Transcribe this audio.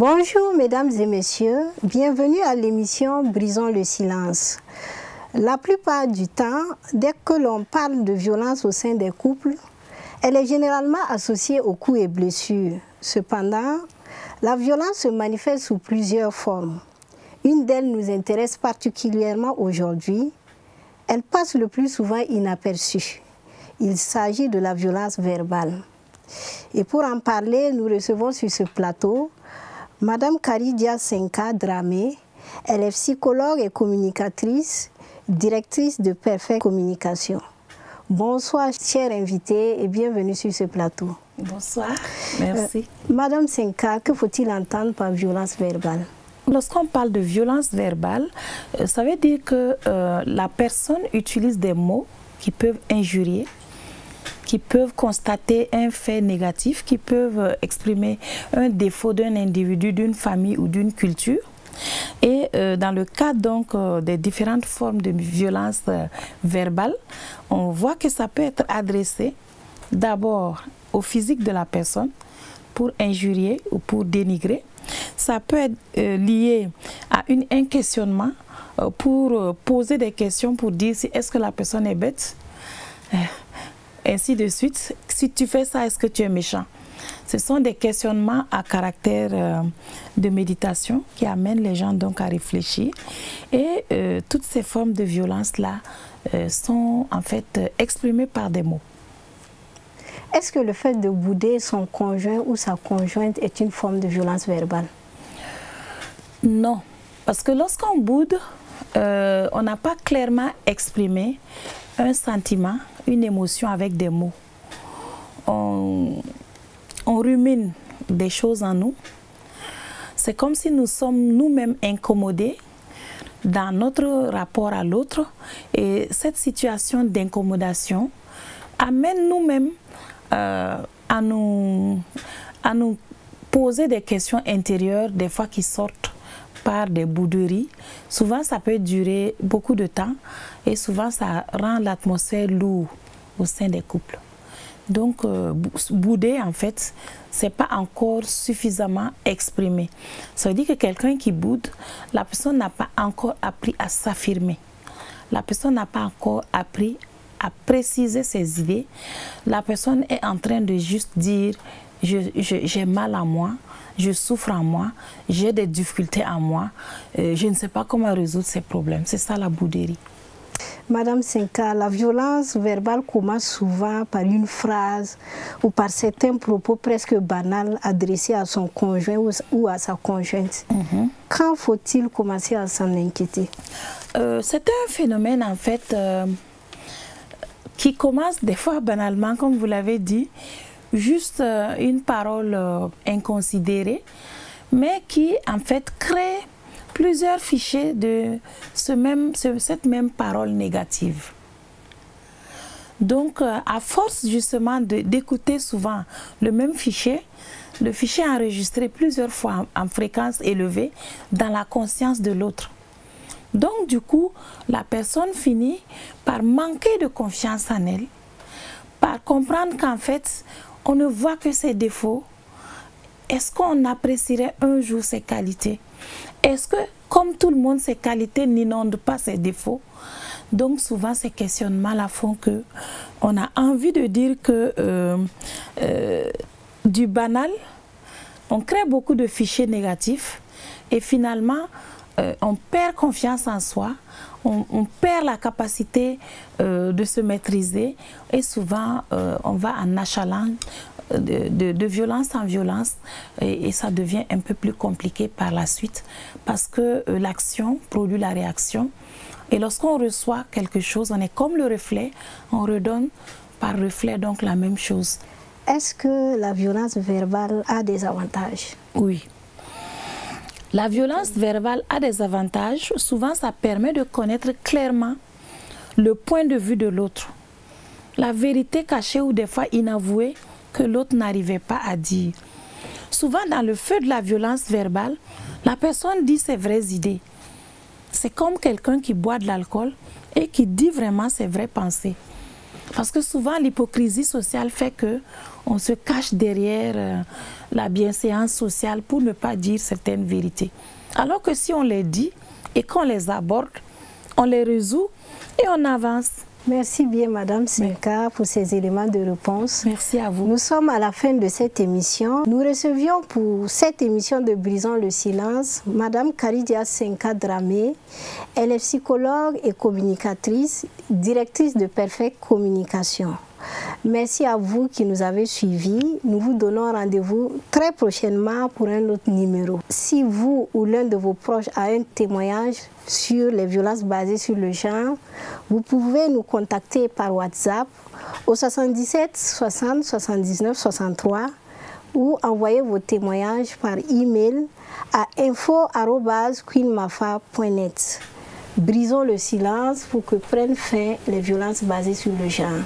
Bonjour mesdames et messieurs, bienvenue à l'émission Brisons le silence. La plupart du temps, dès que l'on parle de violence au sein des couples, elle est généralement associée aux coups et blessures. Cependant, la violence se manifeste sous plusieurs formes. Une d'elles nous intéresse particulièrement aujourd'hui. Elle passe le plus souvent inaperçue. Il s'agit de la violence verbale. Et pour en parler, nous recevons sur ce plateau Madame Karidia Senka Dramé. Elle est psychologue et communicatrice, directrice de Perfect Communication. Bonsoir, chers invités, et bienvenue sur ce plateau. Bonsoir, merci. Madame Senka, que faut-il entendre par violence verbale? Lorsqu'on parle de violence verbale, ça veut dire que la personne utilise des mots qui peuvent injurier, qui peuvent constater un fait négatif, qui peuvent exprimer un défaut d'un individu, d'une famille ou d'une culture. Et dans le cadre donc des différentes formes de violence verbale, on voit que ça peut être adressé d'abord au physique de la personne pour injurier ou pour dénigrer. Ça peut être lié à un questionnement pour poser des questions pour dire si est-ce que la personne est bête, ainsi de suite. Si tu fais ça, est-ce que tu es méchant? Ce sont des questionnements à caractère de méditation qui amènent les gens donc à réfléchir. Et toutes ces formes de violence-là sont en fait exprimées par des mots. Est-ce que le fait de bouder son conjoint ou sa conjointe est une forme de violence verbale? Non, parce que lorsqu'on boude, on n'a pas clairement exprimé un sentiment, une émotion avec des mots. On rumine des choses en nous. C'est comme si nous sommes nous-mêmes incommodés dans notre rapport à l'autre. Et cette situation d'incommodation amène nous-mêmes à nous poser des questions intérieures, des fois qui sortent par des bouderies. Souvent, ça peut durer beaucoup de temps et souvent, ça rend l'atmosphère lourde au sein des couples. Donc, bouder, en fait, ce n'est pas encore suffisamment exprimé. Ça veut dire que quelqu'un qui boude, la personne n'a pas encore appris à s'affirmer. La personne n'a pas encore appris à préciser ses idées. La personne est en train de juste dire « j'ai mal à moi ». Je souffre en moi, j'ai des difficultés en moi, je ne sais pas comment résoudre ces problèmes. C'est ça la bouderie. Madame Senka, la violence verbale commence souvent par une phrase ou par certains propos presque banals adressés à son conjoint ou à sa conjointe. Quand faut-il commencer à s'en inquiéter? C'est un phénomène en fait qui commence des fois banalement, comme vous l'avez dit, juste une parole inconsidérée, mais qui en fait crée plusieurs fichiers de cette même parole négative. Donc à force justement d'écouter souvent le même fichier, le fichier est enregistré plusieurs fois en fréquence élevée dans la conscience de l'autre. Donc du coup, la personne finit par manquer de confiance en elle, par comprendre qu'en fait, on ne voit que ses défauts. Est-ce qu'on apprécierait un jour ses qualités? Est-ce que, comme tout le monde, ses qualités n'inondent pas ses défauts? Donc souvent, ces questionnements-là font qu'on a envie de dire que du banal, on crée beaucoup de fichiers négatifs et finalement, on perd confiance en soi. On perd la capacité de se maîtriser et souvent on va en achalant de violence en violence et ça devient un peu plus compliqué par la suite parce que l'action produit la réaction et lorsqu'on reçoit quelque chose, on est comme le reflet, on redonne par reflet donc la même chose. Est-ce que la violence verbale a des avantages? Oui. La violence verbale a des avantages. Souvent, ça permet de connaître clairement le point de vue de l'autre. La vérité cachée ou des fois inavouée que l'autre n'arrivait pas à dire. Souvent, dans le feu de la violence verbale, la personne dit ses vraies idées. C'est comme quelqu'un qui boit de l'alcool et qui dit vraiment ses vraies pensées. Parce que souvent, l'hypocrisie sociale fait qu'on se cache derrière la bienséance sociale pour ne pas dire certaines vérités. Alors que si on les dit et qu'on les aborde, on les résout et on avance. Merci bien, Madame Senka, pour ces éléments de réponse. Merci à vous. Nous sommes à la fin de cette émission. Nous recevions pour cette émission de Brisons le silence Madame Karidia Senka Dramé. Elle est psychologue et communicatrice, directrice de Perfect Communication. Merci à vous qui nous avez suivis. Nous vous donnons rendez-vous très prochainement pour un autre numéro. Si vous ou l'un de vos proches a un témoignage sur les violences basées sur le genre, vous pouvez nous contacter par WhatsApp au 77 60 79 63 ou envoyer vos témoignages par email à info@queenmafa.net. Brisons le silence pour que prennent fin les violences basées sur le genre.